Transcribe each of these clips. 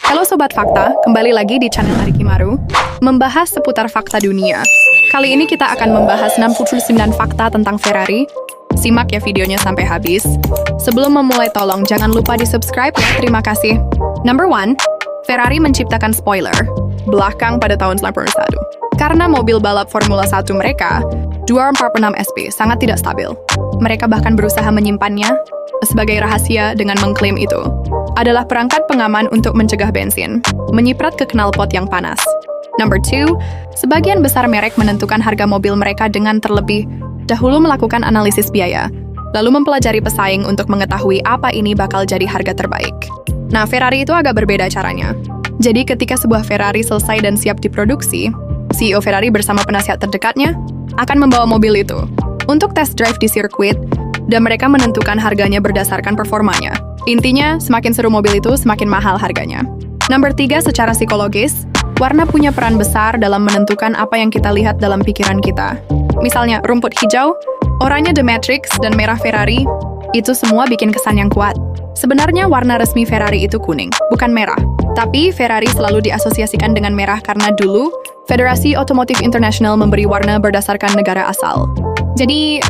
Halo Sobat Fakta, kembali lagi di channel Arikimaru, membahas seputar fakta dunia. Kali ini kita akan membahas 69 fakta tentang Ferrari. Simak ya videonya sampai habis. Sebelum memulai tolong jangan lupa di-subscribe ya, terima kasih. Number 1, Ferrari menciptakan spoiler belakang pada tahun 91. Karena mobil balap Formula 1 mereka, 246 SP, sangat tidak stabil. Mereka bahkan berusaha menyimpannya sebagai rahasia dengan mengklaim itu adalah perangkat pengaman untuk mencegah bensin menyiprat ke knalpot yang panas. Number 2, sebagian besar merek menentukan harga mobil mereka dengan terlebih dahulu melakukan analisis biaya, lalu mempelajari pesaing untuk mengetahui apa ini bakal jadi harga terbaik. Nah, Ferrari itu agak berbeda caranya. Jadi ketika sebuah Ferrari selesai dan siap diproduksi, CEO Ferrari bersama penasihat terdekatnya akan membawa mobil itu untuk test drive di sirkuit, dan mereka menentukan harganya berdasarkan performanya. Intinya, semakin seru mobil itu, semakin mahal harganya. Number 3, secara psikologis, warna punya peran besar dalam menentukan apa yang kita lihat dalam pikiran kita. Misalnya, rumput hijau, oranye The Matrix, dan merah Ferrari, itu semua bikin kesan yang kuat. Sebenarnya warna resmi Ferrari itu kuning, bukan merah. Tapi Ferrari selalu diasosiasikan dengan merah karena dulu, Federasi Otomotif Internasional memberi warna berdasarkan negara asal. Jadi,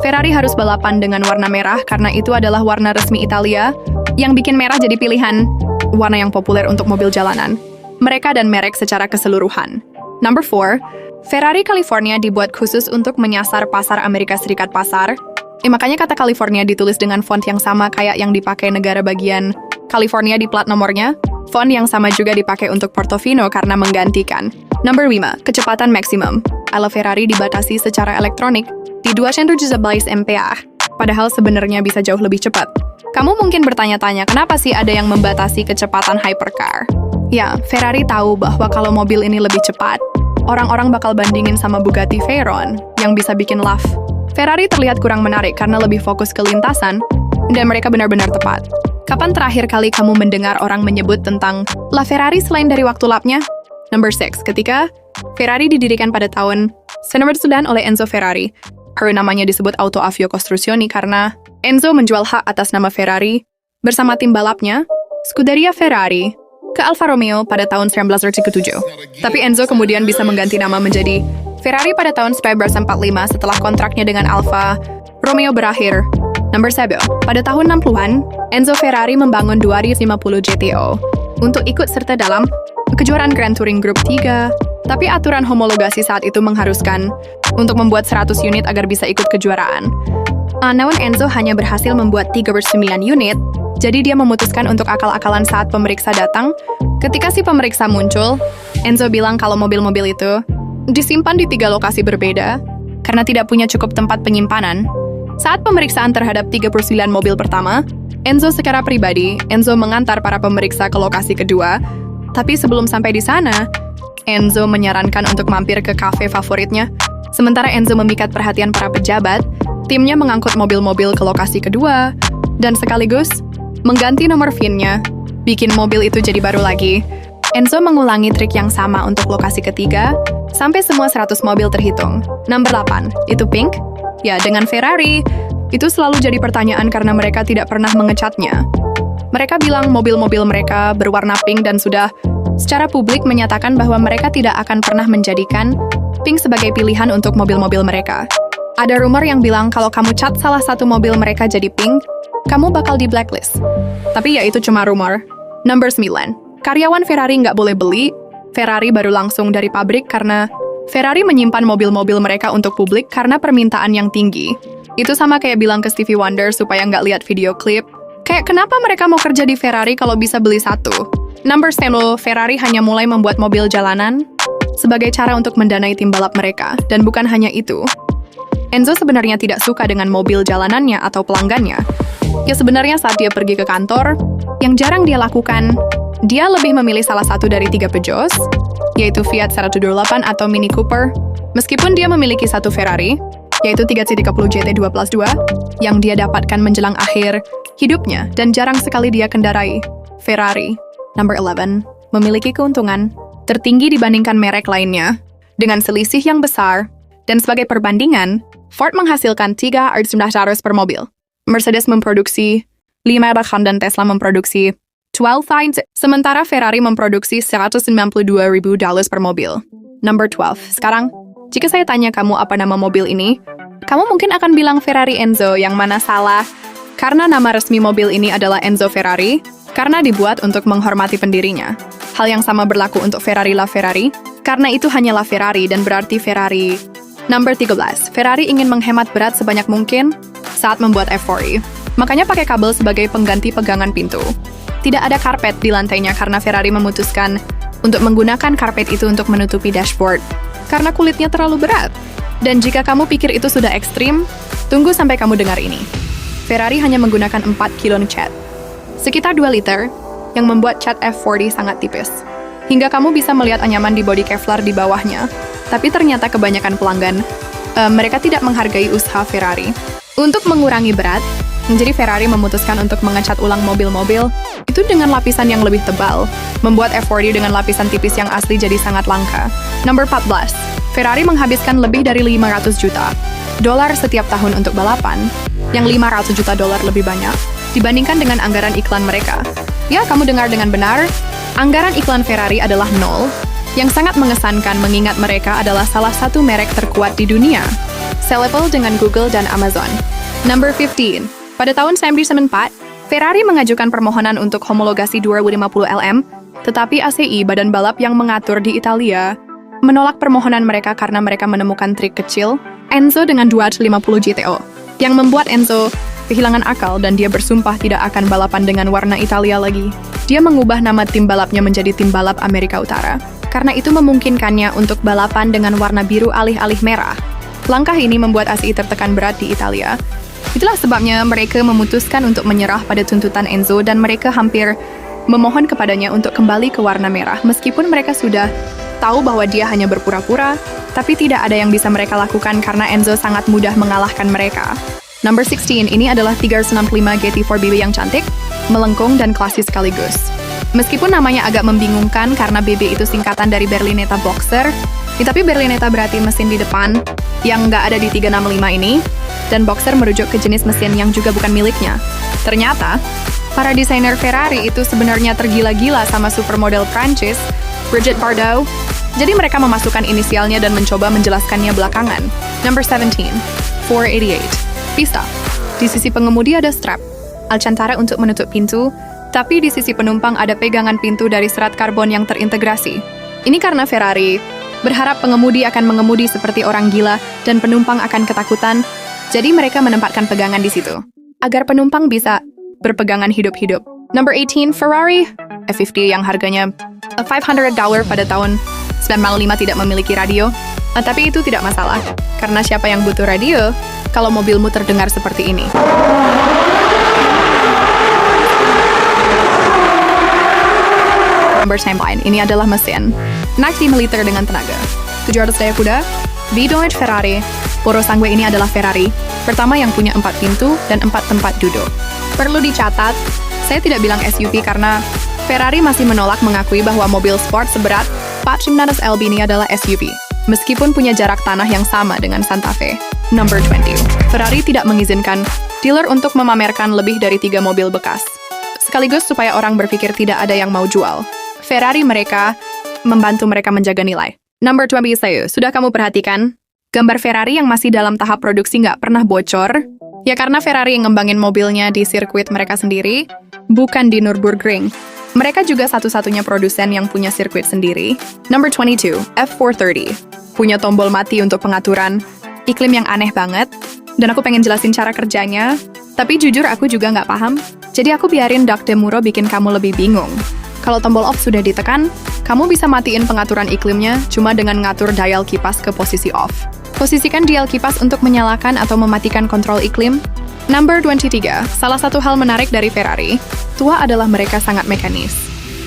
Ferrari harus balapan dengan warna merah karena itu adalah warna resmi Italia, yang bikin merah jadi pilihan warna yang populer untuk mobil jalanan. Mereka dan merek secara keseluruhan. Number 4, Ferrari California dibuat khusus untuk menyasar pasar Amerika Serikat pasar. Makanya kata California ditulis dengan font yang sama kayak yang dipakai negara bagian California di plat nomornya. Font yang sama juga dipakai untuk Portofino karena menggantikan. Number 5, kecepatan maksimum. Ala Ferrari dibatasi secara elektronik di 217 mph, padahal sebenarnya bisa jauh lebih cepat. Kamu mungkin bertanya-tanya, kenapa sih ada yang membatasi kecepatan hypercar? Ya, Ferrari tahu bahwa kalau mobil ini lebih cepat, orang-orang bakal bandingin sama Bugatti Veyron yang bisa bikin laugh. Ferrari terlihat kurang menarik karena lebih fokus ke lintasan, dan mereka benar-benar tepat. Kapan terakhir kali kamu mendengar orang menyebut tentang La Ferrari selain dari waktu lapnya? Number 6, ketika Ferrari didirikan pada tahun 1909 oleh Enzo Ferrari. Namanya disebut Auto Avio Costruzioni karena Enzo menjual hak atas nama Ferrari bersama tim balapnya, Scuderia Ferrari, ke Alfa Romeo pada tahun 1937. Tapi Enzo kemudian bisa mengganti nama menjadi Ferrari pada tahun 1945 setelah kontraknya dengan Alfa Romeo berakhir. Number 7, pada tahun 60-an, Enzo Ferrari membangun 250 GTO untuk ikut serta dalam kejuaraan Grand Touring Group 3, tapi aturan homologasi saat itu mengharuskan untuk membuat 100 unit agar bisa ikut kejuaraan. Namun Enzo hanya berhasil membuat 39 unit, jadi dia memutuskan untuk akal-akalan saat pemeriksa datang. Ketika si pemeriksa muncul, Enzo bilang kalau mobil-mobil itu disimpan di 3 lokasi berbeda karena tidak punya cukup tempat penyimpanan. Saat pemeriksaan terhadap 39 mobil pertama, Enzo secara pribadi, Enzo mengantar para pemeriksa ke lokasi kedua, tapi sebelum sampai di sana, Enzo menyarankan untuk mampir ke kafe favoritnya. Sementara Enzo memikat perhatian para pejabat, timnya mengangkut mobil-mobil ke lokasi kedua, dan sekaligus mengganti nomor VIN-nya, bikin mobil itu jadi baru lagi. Enzo mengulangi trik yang sama untuk lokasi ketiga, sampai semua 100 mobil terhitung. Number 8, itu pink? Ya, dengan Ferrari, itu selalu jadi pertanyaan karena mereka tidak pernah mengecatnya. Mereka bilang mobil-mobil mereka berwarna pink dan sudah secara publik menyatakan bahwa mereka tidak akan pernah menjadikan pink sebagai pilihan untuk mobil-mobil mereka. Ada rumor yang bilang kalau kamu cat salah satu mobil mereka jadi pink, kamu bakal di blacklist. Tapi ya itu cuma rumor. Number 9, karyawan Ferrari nggak boleh beli Ferrari baru langsung dari pabrik karena Ferrari menyimpan mobil-mobil mereka untuk publik karena permintaan yang tinggi. Itu sama kayak bilang ke Stevie Wonder supaya nggak lihat video klip. Kayak kenapa mereka mau kerja di Ferrari kalau bisa beli satu? Number 10, Ferrari hanya mulai membuat mobil jalanan sebagai cara untuk mendanai tim balap mereka. Dan bukan hanya itu. Enzo sebenarnya tidak suka dengan mobil jalanannya atau pelanggannya. Ya sebenarnya saat dia pergi ke kantor, yang jarang dia lakukan, dia lebih memilih salah satu dari 3 Peugeot, yaitu Fiat 128 atau Mini Cooper, meskipun dia memiliki satu Ferrari, yaitu 330 GT2+2, yang dia dapatkan menjelang akhir hidupnya dan jarang sekali dia kendarai. Ferrari. Number 11, memiliki keuntungan tertinggi dibandingkan merek lainnya, dengan selisih yang besar, dan sebagai perbandingan, Ford menghasilkan 3.900 per mobil. Mercedes memproduksi 5 bahkan dan Tesla memproduksi 12 finds. Sementara Ferrari memproduksi $192.000 per mobil. Number 12. Sekarang, jika saya tanya kamu apa nama mobil ini, kamu mungkin akan bilang Ferrari Enzo, yang mana salah. Karena nama resmi mobil ini adalah Enzo Ferrari, karena dibuat untuk menghormati pendirinya. Hal yang sama berlaku untuk Ferrari LaFerrari, karena itu hanyalah Ferrari dan berarti Ferrari. Number 13. Ferrari ingin menghemat berat sebanyak mungkin saat membuat F40. Makanya pakai kabel sebagai pengganti pegangan pintu. Tidak ada karpet di lantainya karena Ferrari memutuskan untuk menggunakan karpet itu untuk menutupi dashboard. Karena kulitnya terlalu berat. Dan jika kamu pikir itu sudah ekstrim, tunggu sampai kamu dengar ini. Ferrari hanya menggunakan 4 kilo cat. Sekitar 2 liter, yang membuat cat F40 sangat tipis. Hingga kamu bisa melihat anyaman di bodi Kevlar di bawahnya. Tapi ternyata kebanyakan pelanggan, mereka tidak menghargai usaha Ferrari. Untuk mengurangi berat, jadi Ferrari memutuskan untuk mengecat ulang mobil-mobil itu dengan lapisan yang lebih tebal, membuat F40 dengan lapisan tipis yang asli jadi sangat langka. Number 14. Ferrari menghabiskan lebih dari $500 juta setiap tahun untuk balapan, yang $500 juta lebih banyak dibandingkan dengan anggaran iklan mereka. Ya, kamu dengar dengan benar, anggaran iklan Ferrari adalah nol, yang sangat mengesankan mengingat mereka adalah salah satu merek terkuat di dunia, selevel dengan Google dan Amazon. Number 15. Pada tahun 1994, Ferrari mengajukan permohonan untuk homologasi 250 LM, tetapi ACI, badan balap yang mengatur di Italia, menolak permohonan mereka karena mereka menemukan trik kecil, Enzo dengan 250 GTO, yang membuat Enzo kehilangan akal dan dia bersumpah tidak akan balapan dengan warna Italia lagi. Dia mengubah nama tim balapnya menjadi tim balap Amerika Utara, karena itu memungkinkannya untuk balapan dengan warna biru alih-alih merah. Langkah ini membuat ACI tertekan berat di Italia. Itulah sebabnya mereka memutuskan untuk menyerah pada tuntutan Enzo dan mereka hampir memohon kepadanya untuk kembali ke warna merah meskipun mereka sudah tahu bahwa dia hanya berpura-pura, tapi tidak ada yang bisa mereka lakukan karena Enzo sangat mudah mengalahkan mereka. Number 16, ini adalah 365 GT4 BB yang cantik, melengkung dan klasis sekaligus. Meskipun namanya agak membingungkan karena BB itu singkatan dari Berlinetta Boxer, tapi Berlinetta berarti mesin di depan yang nggak ada di 365 ini, dan Boxer merujuk ke jenis mesin yang juga bukan miliknya. Ternyata, para desainer Ferrari itu sebenarnya tergila-gila sama supermodel Prancis, Brigitte Bardot, jadi mereka memasukkan inisialnya dan mencoba menjelaskannya belakangan. Number 17, 488. Pista. Di sisi pengemudi ada strap, Alcantara untuk menutup pintu, tapi di sisi penumpang ada pegangan pintu dari serat karbon yang terintegrasi. Ini karena Ferrari berharap pengemudi akan mengemudi seperti orang gila dan penumpang akan ketakutan, jadi mereka menempatkan pegangan di situ, agar penumpang bisa berpegangan hidup-hidup. Number 18, Ferrari F50 yang harganya $500 pada tahun 95 tidak memiliki radio, tapi itu tidak masalah, karena siapa yang butuh radio kalau mobilmu terdengar seperti ini. Number 9, ini adalah mesin. Naxi militer dengan tenaga. 700 daya kuda, V12 Ferrari. Poro Sangue ini adalah Ferrari pertama yang punya 4 pintu dan 4 tempat duduk. Perlu dicatat, saya tidak bilang SUV karena Ferrari masih menolak mengakui bahwa mobil sport seberat 400 LB ini adalah SUV, meskipun punya jarak tanah yang sama dengan Santa Fe. Number 20. Ferrari tidak mengizinkan dealer untuk memamerkan lebih dari 3 mobil bekas, sekaligus supaya orang berpikir tidak ada yang mau jual. Ferrari mereka membantu mereka menjaga nilai. Number 20, sudah kamu perhatikan? Gambar Ferrari yang masih dalam tahap produksi nggak pernah bocor? Ya karena Ferrari yang ngembangin mobilnya di sirkuit mereka sendiri, bukan di Nürburgring. Mereka juga satu-satunya produsen yang punya sirkuit sendiri. Number 22, F430. Punya tombol mati untuk pengaturan iklim yang aneh banget, dan aku pengen jelasin cara kerjanya, tapi jujur aku juga nggak paham, jadi aku biarin Doug DeMuro bikin kamu lebih bingung. Kalau tombol off sudah ditekan, kamu bisa matiin pengaturan iklimnya cuma dengan ngatur dial kipas ke posisi off. Posisikan dial kipas untuk menyalakan atau mematikan kontrol iklim. Number 23, salah satu hal menarik dari Ferrari, tua adalah mereka sangat mekanis.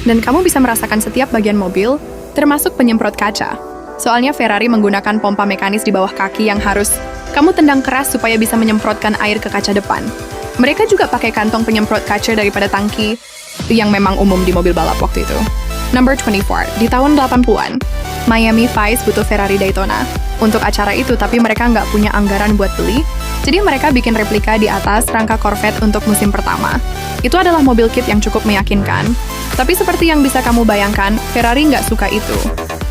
Dan kamu bisa merasakan setiap bagian mobil, termasuk penyemprot kaca. Soalnya Ferrari menggunakan pompa mekanis di bawah kaki yang harus kamu tendang keras supaya bisa menyemprotkan air ke kaca depan. Mereka juga pakai kantong penyemprot kaca daripada tangki, yang memang umum di mobil balap waktu itu. Number 24, di tahun 80-an, Miami Vice butuh Ferrari Daytona untuk acara itu, tapi mereka nggak punya anggaran buat beli, Jadi mereka bikin replika di atas rangka Corvette untuk musim pertama. Itu adalah mobil kit yang cukup meyakinkan. Tapi seperti yang bisa kamu bayangkan, Ferrari nggak suka itu.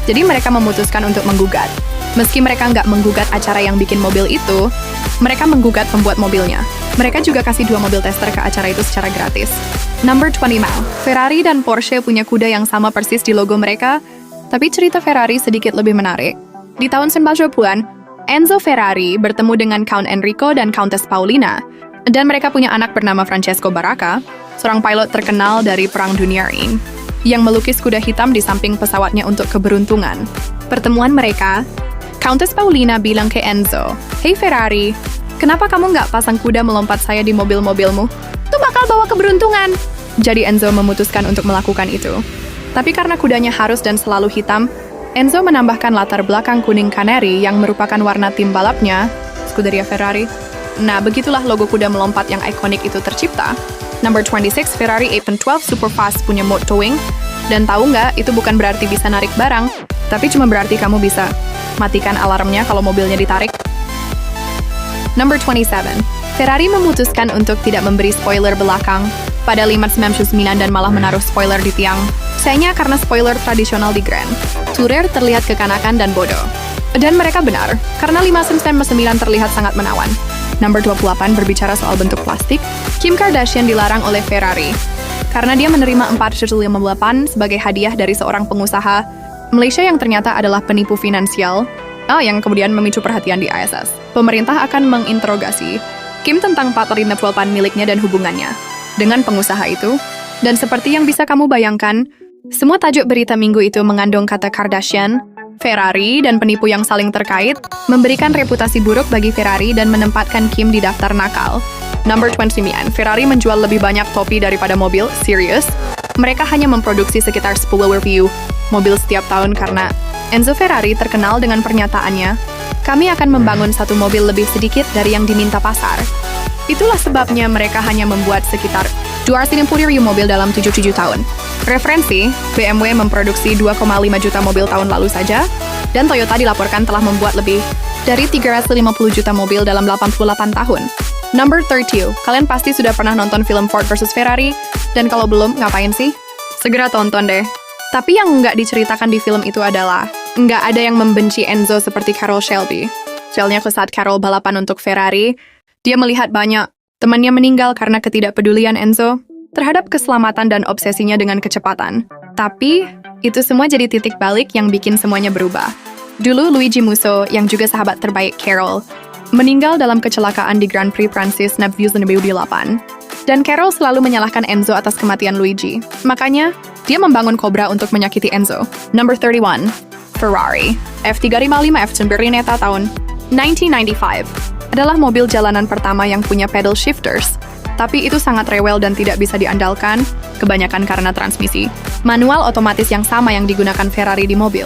Jadi mereka memutuskan untuk menggugat. Meski mereka nggak menggugat acara yang bikin mobil itu, mereka menggugat pembuat mobilnya. Mereka juga kasih 2 mobil tester ke acara itu secara gratis. Number 20 mile. Ferrari dan Porsche punya kuda yang sama persis di logo mereka, tapi cerita Ferrari sedikit lebih menarik. Di tahun 1920-an, Enzo Ferrari bertemu dengan Count Enrico dan Countess Paulina, dan mereka punya anak bernama Francesco Baracca, seorang pilot terkenal dari Perang Dunia I, yang melukis kuda hitam di samping pesawatnya untuk keberuntungan. Pertemuan mereka, Countess Paulina bilang ke Enzo, "Hey Ferrari, kenapa kamu nggak pasang kuda melompat saya di mobil-mobilmu? Itu bakal bawa keberuntungan." Jadi Enzo memutuskan untuk melakukan itu. Tapi karena kudanya harus dan selalu hitam, Enzo menambahkan latar belakang kuning kaneri yang merupakan warna tim balapnya, Scuderia Ferrari. Nah, begitulah logo kuda melompat yang ikonik itu tercipta. Number 26, Ferrari 812 Superfast punya mode towing. Dan tahu nggak, itu bukan berarti bisa narik barang, tapi cuma berarti kamu bisa matikan alarmnya kalau mobilnya ditarik. Number 27, Ferrari memutuskan untuk tidak memberi spoiler belakang pada 599 dan malah menaruh spoiler di tiang. Sayangnya karena spoiler tradisional di Grand Tourer terlihat kekanakan dan bodoh. Dan mereka benar, karena 599 terlihat sangat menawan. Number 28 berbicara soal bentuk plastik, Kim Kardashian dilarang oleh Ferrari karena dia menerima 458 sebagai hadiah dari seorang pengusaha Malaysia yang ternyata adalah penipu finansial, yang kemudian memicu perhatian di ISS. Pemerintah akan menginterogasi Kim tentang 458 miliknya dan hubungannya dengan pengusaha itu. Dan seperti yang bisa kamu bayangkan, semua tajuk berita minggu itu mengandung kata Kardashian, Ferrari, dan penipu yang saling terkait, memberikan reputasi buruk bagi Ferrari dan menempatkan Kim di daftar nakal. Number 29, Ferrari menjual lebih banyak topi daripada mobil, serius. Mereka hanya memproduksi sekitar 10 review mobil setiap tahun karena Enzo Ferrari terkenal dengan pernyataannya, "Kami akan membangun satu mobil lebih sedikit dari yang diminta pasar." Itulah sebabnya mereka hanya membuat sekitar 260 review mobil dalam 77 tahun. Referensi, BMW memproduksi 2,5 juta mobil tahun lalu saja, dan Toyota dilaporkan telah membuat lebih dari 350 juta mobil dalam 88 tahun. Number 30, kalian pasti sudah pernah nonton film Ford vs Ferrari, dan kalau belum, ngapain sih? Segera tonton deh. Tapi yang nggak diceritakan di film itu adalah, nggak ada yang membenci Enzo seperti Carroll Shelby. Soalnya saat Carroll balapan untuk Ferrari, dia melihat banyak temannya meninggal karena ketidakpedulian Enzo terhadap keselamatan dan obsesinya dengan kecepatan. Tapi, itu semua jadi titik balik yang bikin semuanya berubah. Dulu Luigi Musso, yang juga sahabat terbaik Carroll, meninggal dalam kecelakaan di Grand Prix Prancis 2008. Dan Carroll selalu menyalahkan Enzo atas kematian Luigi. Makanya, dia membangun Cobra untuk menyakiti Enzo. Number 31, Ferrari. F355 F9 Bernetta tahun 1995 adalah mobil jalanan pertama yang punya pedal shifters. Tapi itu sangat rewel dan tidak bisa diandalkan, kebanyakan karena transmisi manual otomatis yang sama yang digunakan Ferrari di mobil.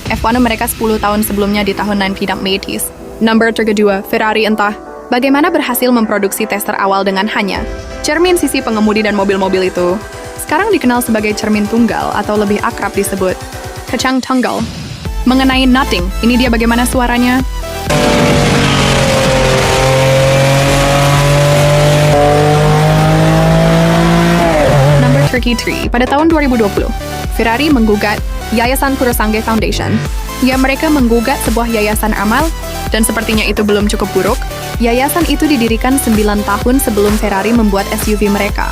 F1 mereka 10 tahun sebelumnya di tahun 1980s. Number 32, Ferrari entah bagaimana berhasil memproduksi tester awal dengan hanya cermin sisi pengemudi dan mobil-mobil itu. Sekarang dikenal sebagai cermin tunggal atau lebih akrab disebut kacang tunggal. Mengenai nutting, ini dia bagaimana suaranya. Number 33, pada tahun 2020, Ferrari menggugat Yayasan Purasanghe Foundation. Ya, mereka menggugat sebuah yayasan amal, dan sepertinya itu belum cukup buruk. Yayasan itu didirikan 9 tahun sebelum Ferrari membuat SUV mereka.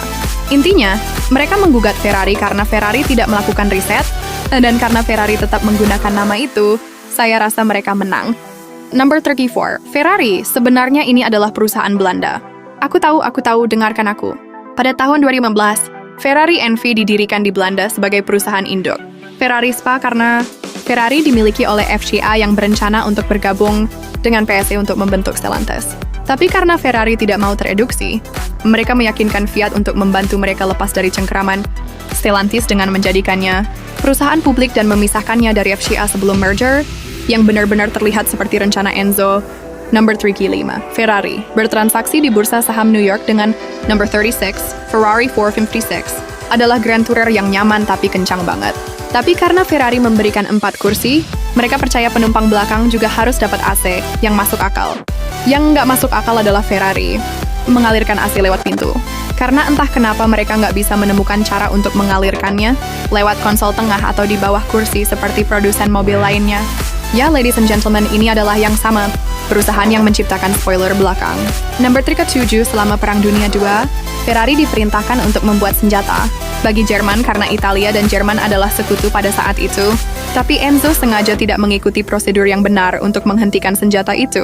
Intinya, mereka menggugat Ferrari karena Ferrari tidak melakukan riset, dan karena Ferrari tetap menggunakan nama itu, saya rasa mereka menang. Number 34, Ferrari, sebenarnya ini adalah perusahaan Belanda. Aku tahu, dengarkan aku. Pada tahun 2015, Ferrari NV didirikan di Belanda sebagai perusahaan induk Ferrari SPA karena Ferrari dimiliki oleh FCA yang berencana untuk bergabung dengan PSA untuk membentuk Stellantis. Tapi karena Ferrari tidak mau tereduksi, mereka meyakinkan Fiat untuk membantu mereka lepas dari cengkeraman Stellantis dengan menjadikannya perusahaan publik dan memisahkannya dari FCA sebelum merger, yang benar-benar terlihat seperti rencana Enzo. Number 35, Ferrari bertransaksi di bursa saham New York dengan number 36, Ferrari 456, adalah Grand Tourer yang nyaman tapi kencang banget. Tapi karena Ferrari memberikan 4 kursi, mereka percaya penumpang belakang juga harus dapat AC yang masuk akal. Yang nggak masuk akal adalah Ferrari mengalirkan AC lewat pintu. Karena entah kenapa mereka nggak bisa menemukan cara untuk mengalirkannya lewat konsol tengah atau di bawah kursi seperti produsen mobil lainnya. Ya, ladies and gentlemen, ini adalah yang sama, perusahaan yang menciptakan spoiler belakang. Nomor 37, selama Perang Dunia II, Ferrari diperintahkan untuk membuat senjata bagi Jerman karena Italia dan Jerman adalah sekutu pada saat itu. Tapi Enzo sengaja tidak mengikuti prosedur yang benar untuk menghentikan senjata itu.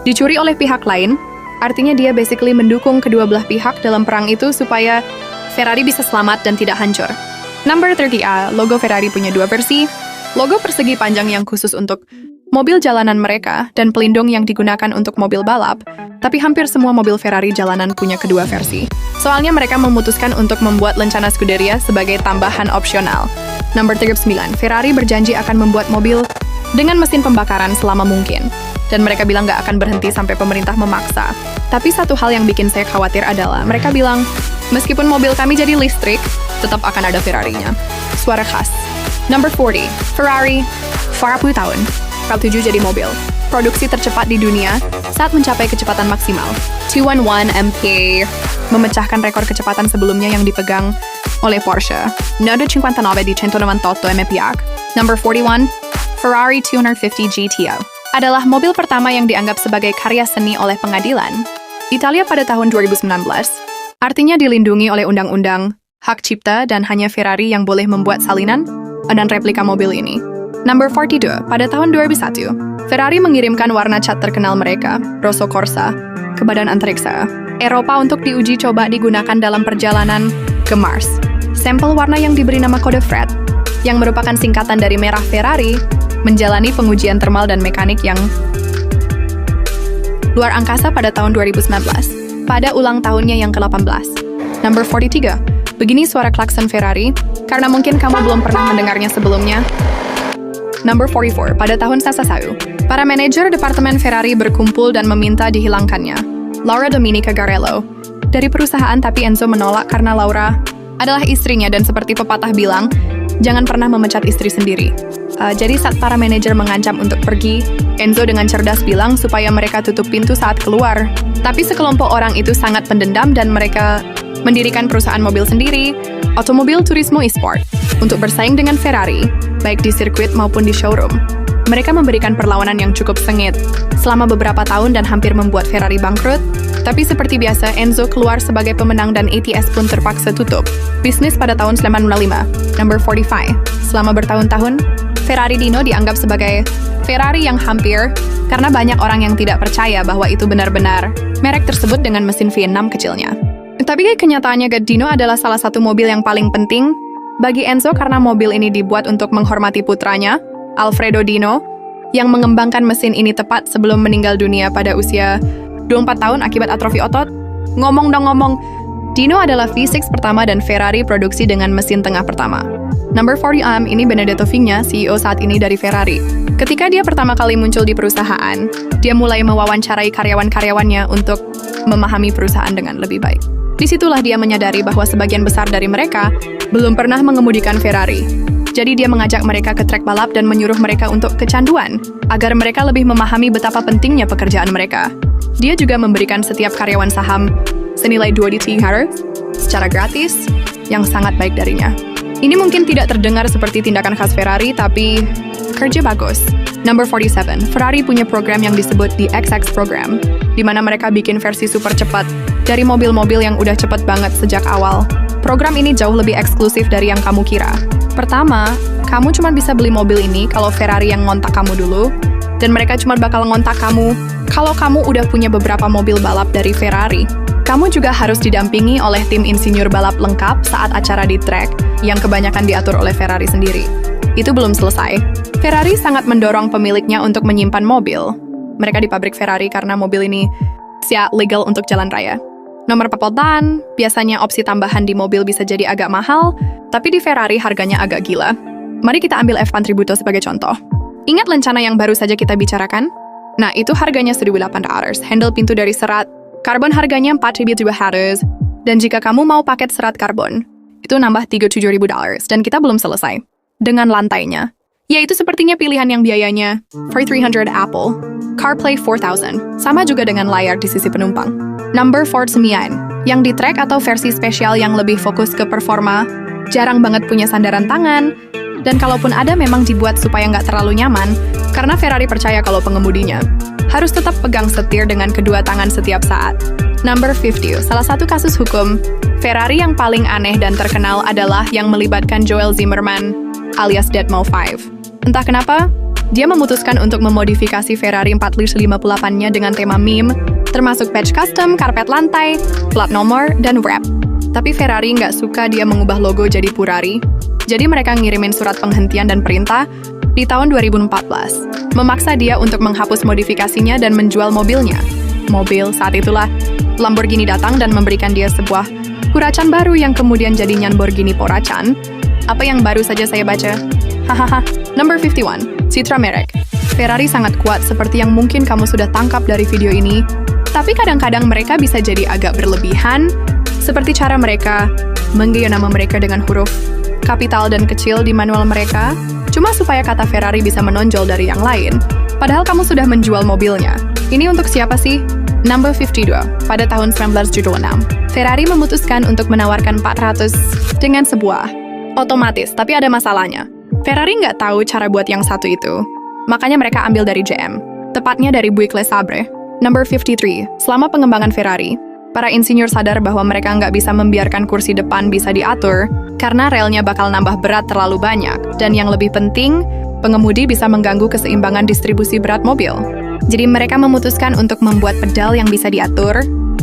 Dicuri oleh pihak lain, artinya dia basically mendukung kedua belah pihak dalam perang itu supaya Ferrari bisa selamat dan tidak hancur. Number 30A, logo Ferrari punya dua versi. Logo persegi panjang yang khusus untuk mobil jalanan mereka dan pelindung yang digunakan untuk mobil balap, tapi hampir semua mobil Ferrari jalanan punya kedua versi. Soalnya mereka memutuskan untuk membuat lencana Scuderia sebagai tambahan opsional. Number 39, Ferrari berjanji akan membuat mobil dengan mesin pembakaran selama mungkin. Dan mereka bilang nggak akan berhenti sampai pemerintah memaksa. Tapi satu hal yang bikin saya khawatir adalah mereka bilang, meskipun mobil kami jadi listrik, tetap akan ada Ferrarinya. Suara khas. Number 40, Ferrari, 40 tahun. 47 jadi mobil. Produksi tercepat di dunia saat mencapai kecepatan maksimal. 211 mph, memecahkan rekor kecepatan sebelumnya yang dipegang oleh Porsche. 959 di 198 mph. Number 41, Ferrari 250 GTO. Adalah mobil pertama yang dianggap sebagai karya seni oleh pengadilan Italia pada tahun 2019. Artinya dilindungi oleh undang-undang, hak cipta, dan hanya Ferrari yang boleh membuat salinan dan replika mobil ini. Number 42, pada tahun 2001, Ferrari mengirimkan warna cat terkenal mereka, Rosso Corsa, ke Badan Antariksa Eropa untuk diuji coba digunakan dalam perjalanan ke Mars. Sampel warna yang diberi nama kode Fred, yang merupakan singkatan dari merah Ferrari, menjalani pengujian termal dan mekanik yang luar angkasa pada tahun 2019, pada ulang tahunnya yang ke-18. Number 43, begini suara klakson Ferrari, karena mungkin kamu belum pernah mendengarnya sebelumnya. Number 44, pada tahun 1991, para manajer departemen Ferrari berkumpul dan meminta dihilangkannya Laura Dominica Garello dari perusahaan, tapi Enzo menolak karena Laura adalah istrinya dan seperti pepatah bilang, jangan pernah memecat istri sendiri. Jadi saat para manajer mengancam untuk pergi, Enzo dengan cerdas bilang supaya mereka tutup pintu saat keluar. Tapi sekelompok orang itu sangat pendendam dan mereka mendirikan perusahaan mobil sendiri, Automobil Turismo Esport, untuk bersaing dengan Ferrari, baik di sirkuit maupun di showroom. Mereka memberikan perlawanan yang cukup sengit selama beberapa tahun dan hampir membuat Ferrari bangkrut. Tapi seperti biasa, Enzo keluar sebagai pemenang dan ATS pun terpaksa tutup bisnis pada tahun 1995. Number 45, selama bertahun-tahun, Ferrari Dino dianggap sebagai Ferrari yang hampir karena banyak orang yang tidak percaya bahwa itu benar-benar merek tersebut dengan mesin V6 kecilnya. Tapi kenyataannya Dino adalah salah satu mobil yang paling penting bagi Enzo karena mobil ini dibuat untuk menghormati putranya, Alfredo Dino, yang mengembangkan mesin ini tepat sebelum meninggal dunia pada usia 24 tahun akibat atrofi otot. Ngomong dong ngomong, Dino adalah V6 pertama dan Ferrari produksi dengan mesin tengah pertama. Number 40, ini Benedetto Vigna, CEO saat ini dari Ferrari. Ketika dia pertama kali muncul di perusahaan, dia mulai mewawancarai karyawan-karyawannya untuk memahami perusahaan dengan lebih baik. Disitulah dia menyadari bahwa sebagian besar dari mereka belum pernah mengemudikan Ferrari. Jadi dia mengajak mereka ke trek balap dan menyuruh mereka untuk kecanduan, agar mereka lebih memahami betapa pentingnya pekerjaan mereka. Dia juga memberikan setiap karyawan saham senilai $20,000 secara gratis, yang sangat baik darinya. Ini mungkin tidak terdengar seperti tindakan khas Ferrari, tapi kerja bagus. Number 47, Ferrari punya program yang disebut the XX Program, di mana mereka bikin versi super cepat dari mobil-mobil yang udah cepat banget sejak awal. Program ini jauh lebih eksklusif dari yang kamu kira. Pertama, kamu cuma bisa beli mobil ini kalau Ferrari yang ngontak kamu dulu, dan mereka cuma bakal ngontak kamu kalau kamu udah punya beberapa mobil balap dari Ferrari. Kamu juga harus didampingi oleh tim insinyur balap lengkap saat acara di track, yang kebanyakan diatur oleh Ferrari sendiri. Itu belum selesai. Ferrari sangat mendorong pemiliknya untuk menyimpan mobil. Mereka di pabrik Ferrari karena mobil ini siap legal untuk jalan raya. Nomor 48, biasanya opsi tambahan di mobil bisa jadi agak mahal, tapi di Ferrari harganya agak gila. Mari kita ambil F1 Tributo sebagai contoh. Ingat lencana yang baru saja kita bicarakan? Nah, itu harganya $1,800. Handle pintu dari serat. Karbon harganya $4,200. Dan jika kamu mau paket serat karbon, itu nambah $37,000. Dan kita belum selesai dengan lantainya, Yaitu sepertinya pilihan yang biayanya $300 Apple, CarPlay 4000, sama juga dengan layar di sisi penumpang. Number 49, yang di track atau versi spesial yang lebih fokus ke performa, jarang banget punya sandaran tangan, dan kalaupun ada memang dibuat supaya nggak terlalu nyaman, karena Ferrari percaya kalau pengemudinya harus tetap pegang setir dengan kedua tangan setiap saat. Number 50, salah satu kasus hukum Ferrari yang paling aneh dan terkenal adalah yang melibatkan Joel Zimmerman alias Deadmo 5. Entah kenapa, dia memutuskan untuk memodifikasi Ferrari 458-nya dengan tema meme, termasuk patch custom, karpet lantai, plat nomor, dan wrap. Tapi Ferrari nggak suka dia mengubah logo jadi Purari, jadi mereka ngirimin surat penghentian dan perintah di tahun 2014, memaksa dia untuk menghapus modifikasinya dan menjual mobilnya. Mobil saat itulah, Lamborghini datang dan memberikan dia sebuah Huracan baru yang kemudian jadi Lamborghini Poracan. Apa yang baru saja saya baca? Hahaha. Number 51, Citra Merek. Ferrari sangat kuat seperti yang mungkin kamu sudah tangkap dari video ini, tapi kadang-kadang mereka bisa jadi agak berlebihan, seperti cara mereka menggaya nama mereka dengan huruf kapital dan kecil di manual mereka, cuma supaya kata Ferrari bisa menonjol dari yang lain. Padahal kamu sudah menjual mobilnya. Ini untuk siapa sih? Number 52, pada tahun 1976, Ferrari memutuskan untuk menawarkan 400 dengan sebuah otomatis, tapi ada masalahnya. Ferrari nggak tahu cara buat yang satu itu. Makanya mereka ambil dari GM, tepatnya dari Buick Le Sabre. Number 53, selama pengembangan Ferrari, para insinyur sadar bahwa mereka nggak bisa membiarkan kursi depan bisa diatur, karena relnya bakal nambah berat terlalu banyak, dan yang lebih penting, pengemudi bisa mengganggu keseimbangan distribusi berat mobil. Jadi mereka memutuskan untuk membuat pedal yang bisa diatur,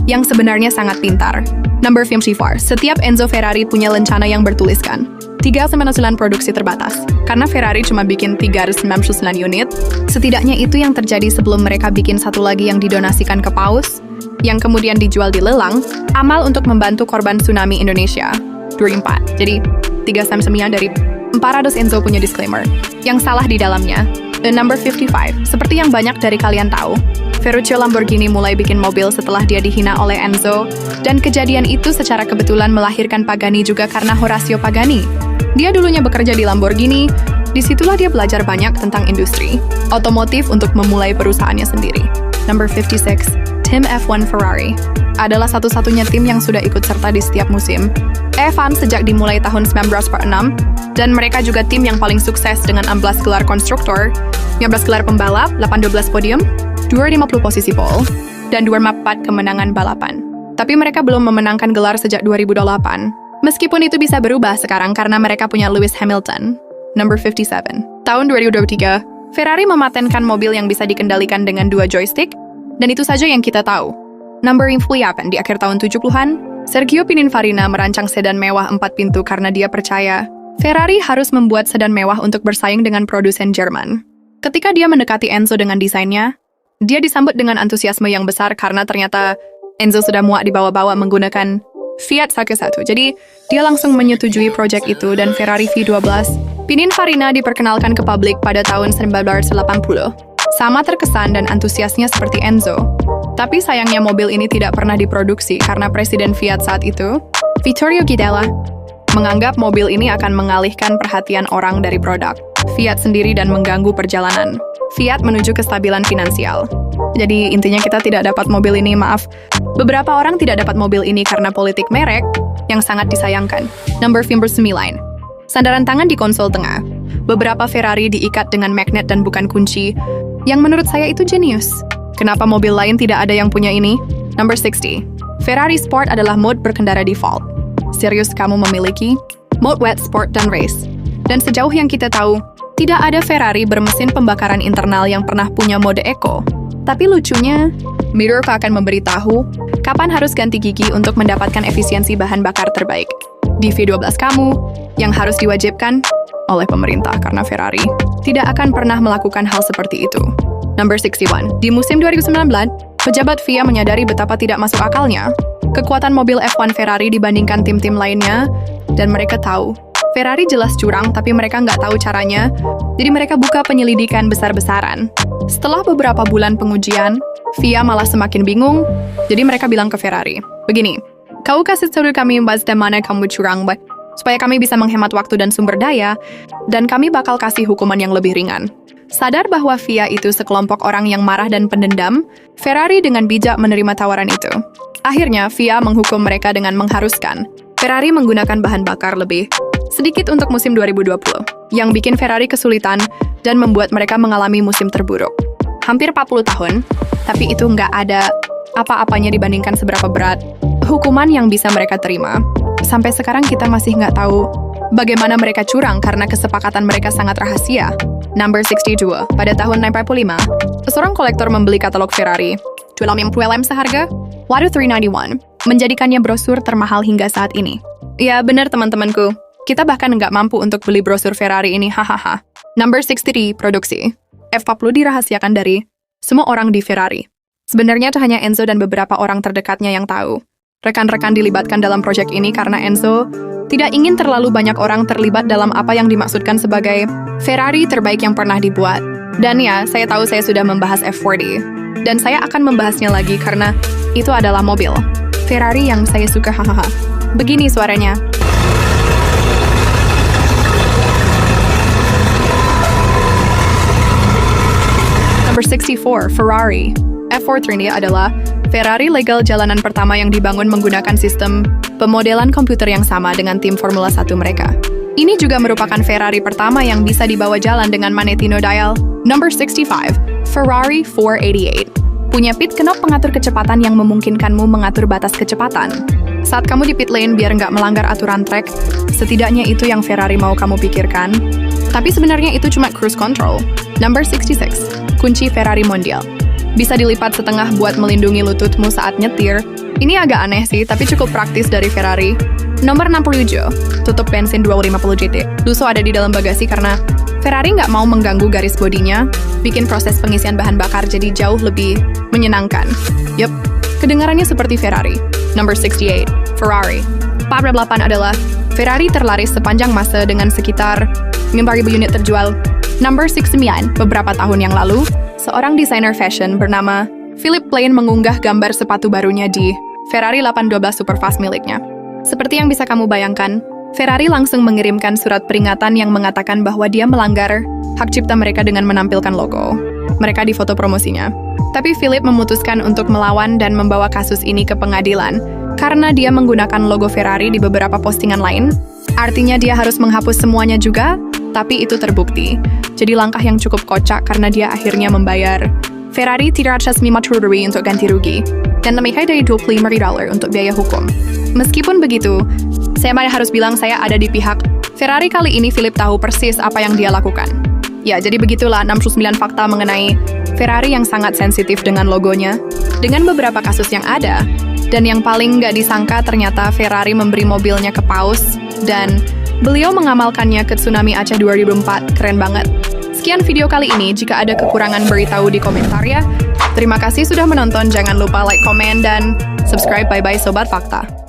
yang sebenarnya sangat pintar. Number 54, setiap Enzo Ferrari punya lencana yang bertuliskan 399 produksi terbatas. Karena Ferrari cuma bikin 399 unit, setidaknya itu yang terjadi sebelum mereka bikin satu lagi yang didonasikan ke Paus, yang kemudian dijual di lelang, amal untuk membantu korban tsunami Indonesia 2004. Jadi, 399 dari 400 Enzo punya disclaimer yang salah di dalamnya. Dan number 55, seperti yang banyak dari kalian tahu, Ferruccio Lamborghini mulai bikin mobil setelah dia dihina oleh Enzo, dan kejadian itu secara kebetulan melahirkan Pagani juga karena Horacio Pagani. Dia dulunya bekerja di Lamborghini, disitulah dia belajar banyak tentang industri otomotif untuk memulai perusahaannya sendiri. Number 56, tim F1 Ferrari adalah satu-satunya tim yang sudah ikut serta di setiap musim F1 sejak dimulai tahun 1946, dan mereka juga tim yang paling sukses dengan 16 gelar konstruktor, 15 gelar pembalap, 812 podium, 250 posisi pole, dan 24 kemenangan balapan. Tapi mereka belum memenangkan gelar sejak 2008. Meskipun itu bisa berubah sekarang karena mereka punya Lewis Hamilton. Number 57. Tahun 2023, Ferrari mematenkan mobil yang bisa dikendalikan dengan 2 joystick, dan itu saja yang kita tahu. Number 58, di akhir tahun 70-an, Sergio Pininfarina merancang sedan mewah 4 pintu karena dia percaya Ferrari harus membuat sedan mewah untuk bersaing dengan produsen Jerman. Ketika dia mendekati Enzo dengan desainnya, dia disambut dengan antusiasme yang besar karena ternyata Enzo sudah muak dibawa-bawa menggunakan Fiat 1.1. Jadi, dia langsung menyetujui proyek itu dan Ferrari V12 Pininfarina diperkenalkan ke publik pada tahun 1980. Sama terkesan dan antusiasnya seperti Enzo. Tapi sayangnya mobil ini tidak pernah diproduksi karena Presiden Fiat saat itu, Vittorio Guidella, menganggap mobil ini akan mengalihkan perhatian orang dari produk Fiat sendiri dan mengganggu perjalanan Fiat menuju kestabilan finansial. Jadi intinya kita tidak dapat mobil ini, maaf. Beberapa orang tidak dapat mobil ini karena politik merek yang sangat disayangkan. Number 59. Sandaran tangan di konsol tengah. Beberapa Ferrari diikat dengan magnet dan bukan kunci, yang menurut saya itu jenius. Kenapa mobil lain tidak ada yang punya ini? Number 60. Ferrari Sport adalah mode berkendara default. Serius kamu memiliki mode wet, sport, dan race. Dan sejauh yang kita tahu, tidak ada Ferrari bermesin pembakaran internal yang pernah punya mode eco. Tapi lucunya, Mirror akan memberitahu kapan harus ganti gigi untuk mendapatkan efisiensi bahan bakar terbaik. Di V12 kamu, yang harus diwajibkan oleh pemerintah karena Ferrari tidak akan pernah melakukan hal seperti itu. Number 61. Di musim 2019, pejabat FIA menyadari betapa tidak masuk akalnya kekuatan mobil F1 Ferrari dibandingkan tim-tim lainnya, dan mereka tahu Ferrari jelas curang, tapi mereka nggak tahu caranya, jadi mereka buka penyelidikan besar-besaran. Setelah beberapa bulan pengujian, FIA malah semakin bingung, jadi mereka bilang ke Ferrari, begini, kau kasih tahu kami bahas mana kamu curang, supaya kami bisa menghemat waktu dan sumber daya, dan kami bakal kasih hukuman yang lebih ringan. Sadar bahwa FIA itu sekelompok orang yang marah dan pendendam, Ferrari dengan bijak menerima tawaran itu. Akhirnya, FIA menghukum mereka dengan mengharuskan Ferrari menggunakan bahan bakar lebih sedikit untuk musim 2020, yang bikin Ferrari kesulitan dan membuat mereka mengalami musim terburuk. Hampir 40 tahun, tapi itu nggak ada apa-apanya dibandingkan seberapa berat hukuman yang bisa mereka terima. Sampai sekarang kita masih nggak tahu bagaimana mereka curang karena kesepakatan mereka sangat rahasia. Number 62, pada tahun 1995, seorang kolektor membeli katalog Ferrari. Dalam seharga $391, menjadikannya brosur termahal hingga saat ini. Ya benar teman-temanku, kita bahkan nggak mampu untuk beli brosur Ferrari ini, hahaha. Number 63, produksi. F40 dirahasiakan dari semua orang di Ferrari. Sebenarnya itu hanya Enzo dan beberapa orang terdekatnya yang tahu. Rekan-rekan dilibatkan dalam proyek ini karena Enzo tidak ingin terlalu banyak orang terlibat dalam apa yang dimaksudkan sebagai Ferrari terbaik yang pernah dibuat. Dan ya, saya tahu saya sudah membahas F40. Dan saya akan membahasnya lagi karena itu adalah mobil Ferrari yang saya suka, hahaha. Begini suaranya. Number 64, Ferrari. F430 adalah Ferrari legal jalanan pertama yang dibangun menggunakan sistem pemodelan komputer yang sama dengan tim Formula 1 mereka. Ini juga merupakan Ferrari pertama yang bisa dibawa jalan dengan magnetino dial. Number 65, Ferrari 488. Punya pit knob pengatur kecepatan yang memungkinkanmu mengatur batas kecepatan. Saat kamu di pit lane biar nggak melanggar aturan trek, setidaknya itu yang Ferrari mau kamu pikirkan. Tapi sebenarnya itu cuma cruise control. Number 66, kunci Ferrari Mondial. Bisa dilipat setengah buat melindungi lututmu saat nyetir. Ini agak aneh sih, tapi cukup praktis dari Ferrari. Nomor 67, tutup bensin 250 GT. Lusso ada di dalam bagasi karena Ferrari nggak mau mengganggu garis bodinya, bikin proses pengisian bahan bakar jadi jauh lebih menyenangkan. Yup, kedengarannya seperti Ferrari. Number 68, Ferrari. 48 adalah Ferrari terlaris sepanjang masa dengan sekitar 5.000 unit terjual. Number 69, beberapa tahun yang lalu, seorang desainer fashion bernama Philip Plein mengunggah gambar sepatu barunya di Ferrari 812 Superfast miliknya. Seperti yang bisa kamu bayangkan, Ferrari langsung mengirimkan surat peringatan yang mengatakan bahwa dia melanggar hak cipta mereka dengan menampilkan logo mereka di foto promosinya. Tapi Philip memutuskan untuk melawan dan membawa kasus ini ke pengadilan karena dia menggunakan logo Ferrari di beberapa postingan lain. Artinya dia harus menghapus semuanya juga, tapi itu terbukti. Jadi langkah yang cukup kocak karena dia akhirnya membayar Ferrari $350 untuk ganti rugi dan lebih dari $25 untuk biaya hukum. Meskipun begitu, saya harus bilang saya ada di pihak Ferrari kali ini. Philip tahu persis apa yang dia lakukan. Ya, jadi begitulah 69 fakta mengenai Ferrari yang sangat sensitif dengan logonya, dengan beberapa kasus yang ada. Dan yang paling nggak disangka ternyata Ferrari memberi mobilnya ke Paus, dan beliau mengamalkannya ke tsunami Aceh 2004. Keren banget. Sekian video kali ini, jika ada kekurangan beritahu di komentar ya. Terima kasih sudah menonton, jangan lupa like, komen, dan subscribe. Bye-bye Sobat Fakta.